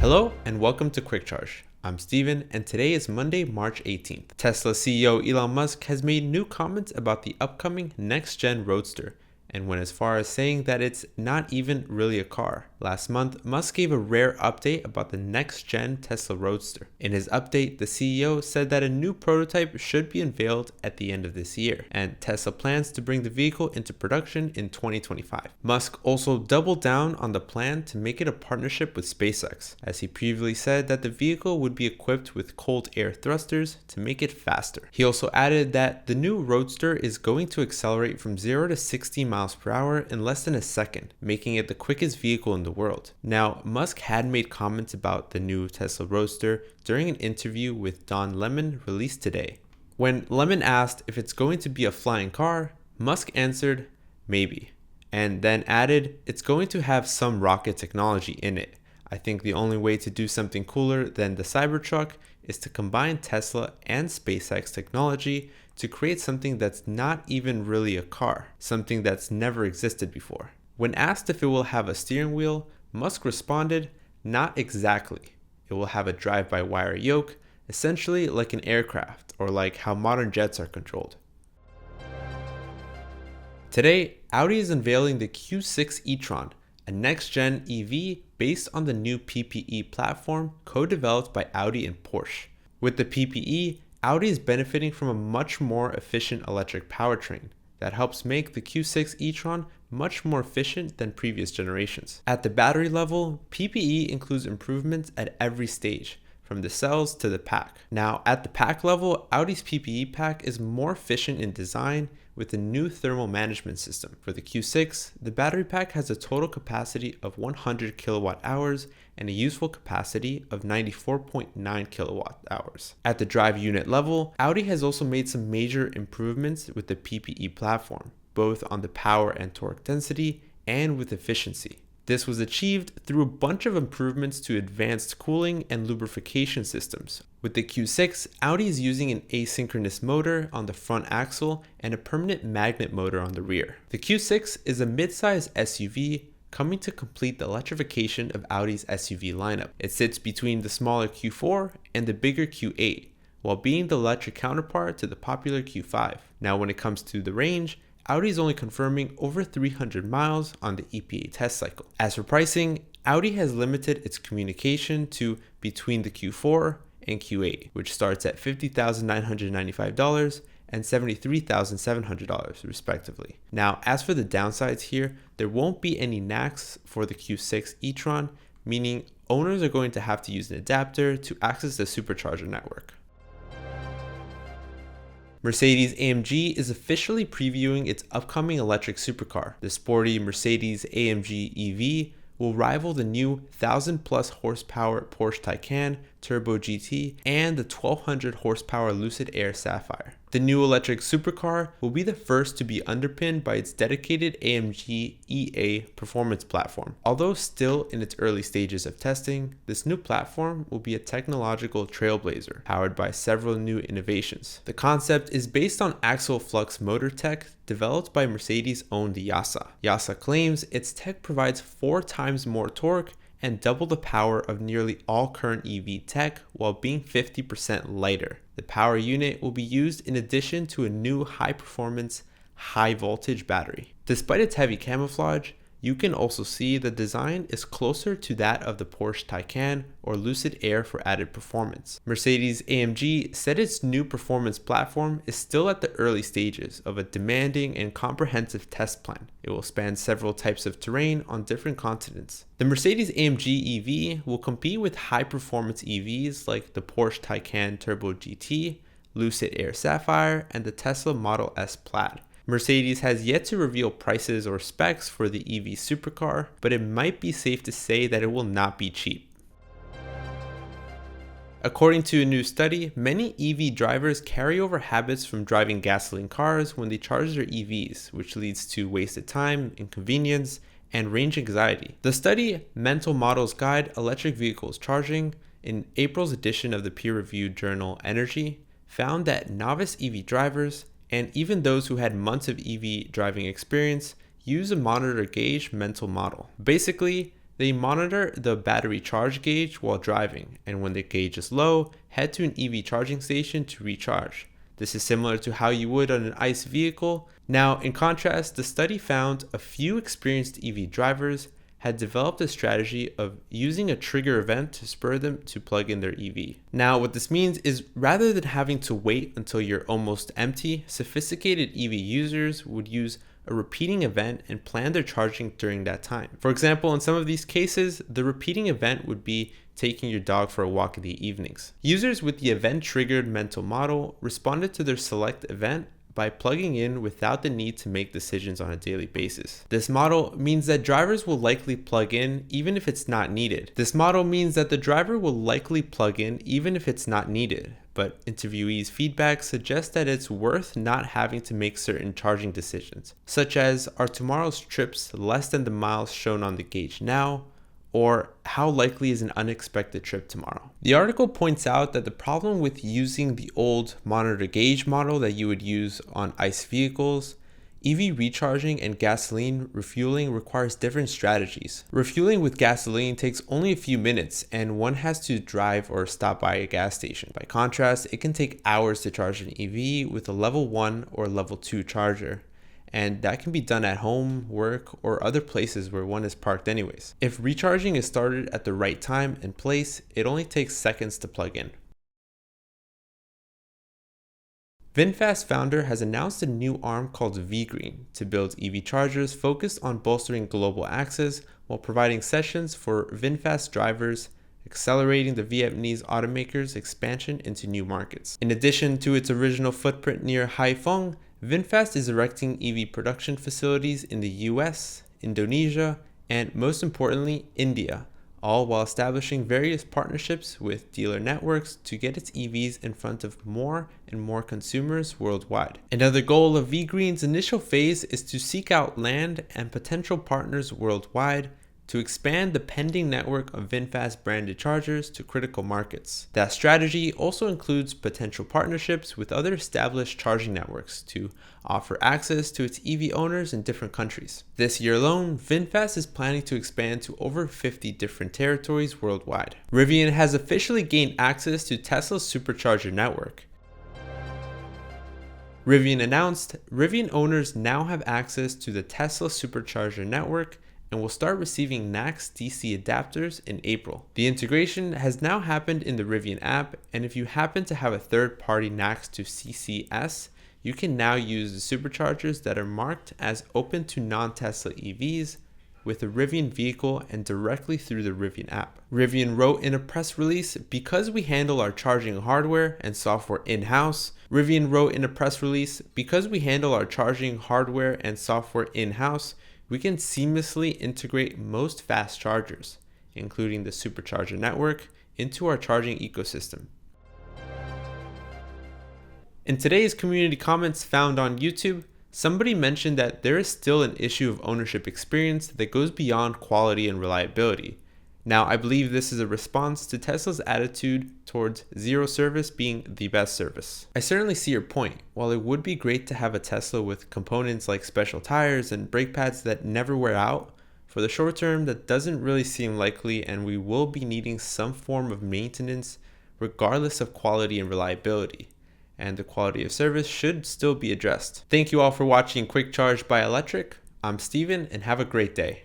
Hello and welcome to Quick Charge. I'm Steven and today is Monday, March 18th. Tesla CEO Elon Musk has made new comments about the upcoming next-gen Roadster and went as far as saying that it's not even really a car. Last month, Musk gave a rare update about the next-gen Tesla Roadster. In his update, the CEO said that a new prototype should be unveiled at the end of this year, and Tesla plans to bring the vehicle into production in 2025. Musk also doubled down on the plan to make it a partnership with SpaceX, as he previously said that the vehicle would be equipped with cold air thrusters to make it faster. He also added that the new Roadster is going to accelerate from 0 to 60 miles per hour in less than a second, making it the quickest vehicle in the world. Now, Musk had made comments about the new Tesla Roadster during an interview with Don Lemon released today. When Lemon asked if it's going to be a flying car, Musk answered, maybe, and then added, it's going to have some rocket technology in it. I think the only way to do something cooler than the Cybertruck is to combine Tesla and SpaceX technology to create something that's not even really a car, something that's never existed before. When asked if it will have a steering wheel, Musk responded, not exactly. It will have a drive-by-wire yoke, essentially like an aircraft or like how modern jets are controlled. Today, Audi is unveiling the Q6 e-tron, a next-gen EV based on the new PPE platform co-developed by Audi and Porsche. With the PPE, Audi is benefiting from a much more efficient electric powertrain that helps make the Q6 e-tron much more efficient than previous generations. At the battery level, PPE includes improvements at every stage, from the cells to the pack. Now, at the pack level, Audi's PPE pack is more efficient in design with a new thermal management system. For the Q6, the battery pack has a total capacity of 100 kilowatt hours and a useful capacity of 94.9 kilowatt hours. At the drive unit level, Audi has also made some major improvements with the PPE platform, both on the power and torque density and with efficiency. This was achieved through a bunch of improvements to advanced cooling and lubrication systems. With the Q6, Audi is using an asynchronous motor on the front axle and a permanent magnet motor on the rear. The Q6 is a mid-size SUV coming to complete the electrification of Audi's SUV lineup. It sits between the smaller Q4 and the bigger Q8, while being the electric counterpart to the popular Q5. Now, when it comes to the range, Audi is only confirming over 300 miles on the EPA test cycle. As for pricing, Audi has limited its communication to between the Q4 and Q8, which starts at $50,995 and $73,700 respectively. Now, as for the downsides here, there won't be any NACS for the Q6 e-tron, meaning owners are going to have to use an adapter to access the supercharger network. Mercedes-AMG is officially previewing its upcoming electric supercar. The sporty Mercedes-AMG EV will rival the new 1,000-plus horsepower Porsche Taycan Turbo GT and the 1,200 horsepower Lucid Air Sapphire. The new electric supercar will be the first to be underpinned by its dedicated AMG EA performance platform. Although still in its early stages of testing, this new platform will be a technological trailblazer powered by several new innovations. The concept is based on axial flux motor tech developed by Mercedes-owned YASA. YASA claims its tech provides 4 times more torque and double the power of nearly all current EV tech while being 50% lighter. The power unit will be used in addition to a new high-performance, high-voltage battery. Despite its heavy camouflage, you can also see the design is closer to that of the Porsche Taycan or Lucid Air for added performance. Mercedes-AMG said its new performance platform is still at the early stages of a demanding and comprehensive test plan. It will span several types of terrain on different continents. The Mercedes-AMG EV will compete with high-performance EVs like the Porsche Taycan Turbo GT, Lucid Air Sapphire, and the Tesla Model S Plaid. Mercedes has yet to reveal prices or specs for the EV supercar, but it might be safe to say that it will not be cheap. According to a new study, many EV drivers carry over habits from driving gasoline cars when they charge their EVs, which leads to wasted time, inconvenience, and range anxiety. The study, Mental Models Guide Electric Vehicles Charging, in April's edition of the peer-reviewed journal Energy, found that novice EV drivers and even those who had months of EV driving experience use a monitor gauge mental model. Basically, They monitor the battery charge gauge while driving, and when the gauge is low, head to an EV charging station to recharge. This is similar to how you would on an ICE vehicle. Now, in contrast, the study found a few experienced EV drivers had developed a strategy of using a trigger event to spur them to plug in their EV. Now, what this means is rather than having to wait until you're almost empty, sophisticated EV users would use a repeating event and plan their charging during that time. For example, in some of these cases, the repeating event would be taking your dog for a walk in the evenings. Users with the event-triggered mental model responded to their select event by plugging in without the need to make decisions on a daily basis. This model means that drivers will likely plug in even if it's not needed. But interviewees' feedback suggests that it's worth not having to make certain charging decisions, such as are tomorrow's trips less than the miles shown on the gauge now, or how likely is an unexpected trip tomorrow. The article points out that the problem with using the old monitor gauge model that you would use on ICE vehicles, EV recharging and gasoline refueling requires different strategies. Refueling with gasoline takes only a few minutes and one has to drive or stop by a gas station. By contrast, it can take hours to charge an EV with a level 1 or level 2 charger. And that can be done at home, work, or other places where one is parked anyways. If recharging is started at the right time and place, it only takes seconds to plug in. Vinfast founder has announced a new arm called V-Green to build EV chargers focused on bolstering global access while providing sessions for Vinfast drivers, accelerating the Vietnamese automaker's expansion into new markets. In addition to its original footprint near Haiphong, Vinfast is erecting EV production facilities in the US, Indonesia, and most importantly, India, all while establishing various partnerships with dealer networks to get its EVs in front of more and more consumers worldwide. Another goal of V-Green's initial phase is to seek out land and potential partners worldwide to expand the pending network of Vinfast branded chargers to critical markets. That strategy also includes potential partnerships with other established charging networks to offer access to its EV owners in different countries. This year alone, Vinfast is planning to expand to over 50 different territories worldwide. Rivian has officially gained access to Tesla's supercharger network. Rivian announced Rivian owners now have access to the Tesla supercharger network and will start receiving NACS DC adapters in April. The integration has now happened in the Rivian app, and if you happen to have a third-party NACS to CCS, you can now use the superchargers that are marked as open to non-Tesla EVs with a Rivian vehicle and directly through the Rivian app. Rivian wrote in a press release, because we handle our charging hardware and software in-house, we can seamlessly integrate most fast chargers, including the supercharger network, into our charging ecosystem. In today's community comments found on YouTube, somebody mentioned that there is still an issue of ownership experience that goes beyond quality and reliability. Now, I believe this is a response to Tesla's attitude towards zero service being the best service. I certainly see your point. While it would be great to have a Tesla with components like special tires and brake pads that never wear out, for the short term that doesn't really seem likely, and we will be needing some form of maintenance regardless of quality and reliability, and the quality of service should still be addressed. Thank you all for watching Quick Charge by Electrek. I'm Steven, and have a great day.